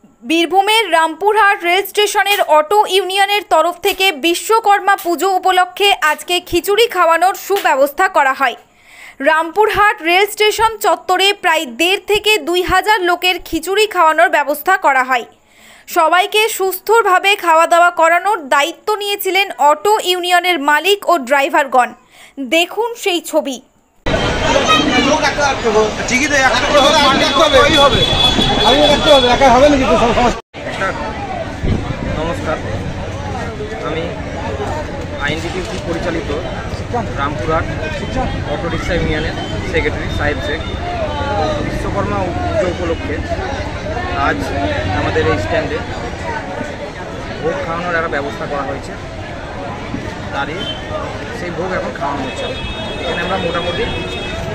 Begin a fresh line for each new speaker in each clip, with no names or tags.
বীরভূমের রামপুরহাট রেল স্টেশনের অটো ইউনিয়নের তরফ থেকে বিশ্বকর্মা পুজো উপলক্ষে আজকে খিচুড়ি খাওয়ানোর সুব্যবস্থা করা হয়। রামপুরহাট রেল স্টেশন চত্বরে প্রায় 1,500 থেকে 2,000 লোকের খিচুড়ি খাওয়ানোর ব্যবস্থা করা হয়। সবাইকে সুস্থভাবে খাওয়া দাওয়া করানোর দায়িত্ব নিয়েছিলেন অটো ইউনিয়নের মালিক ও ড্রাইভারগণ। দেখুন সেই ছবি।
নমস্কার, আমি আইনডিটিউসি পরিচালিত রামপুরহাট অটো রিক্সা ইউনিয়নের সেক্রেটারি সাহেব শেখ। বিশ্বকর্মা পুজো উপলক্ষে আজ আমাদের এই স্ট্যান্ডে ভোগ খাওয়ানোর একটা ব্যবস্থা করা হয়েছে। তারই সেই ভোগ এখন খাওয়ানো হচ্ছে। এখানে আমরা মোটামুটি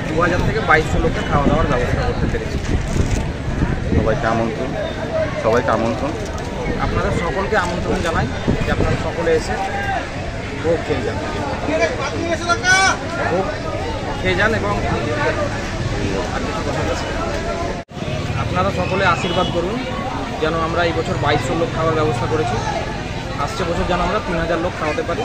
2000 থেকে 2200 লোকের খাওয়া দাওয়ার ব্যবস্থা করতে পেরেছি। সবাইকে আমন্ত্রণ। আপনারা সকলকে আমন্ত্রণ জানাই যে আপনারা সকলে এসে ভোগ খেয়ে যান, এবং আপনারা সকলে আশীর্বাদ করুন যেন আমরা এই বছর 2200 লোক খাওয়ার ব্যবস্থা করেছি। আসছে বছর যেন আমরা 3000 লোক খাওয়াতে পারি।